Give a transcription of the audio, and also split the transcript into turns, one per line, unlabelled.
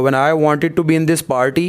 when I wanted to be in this party,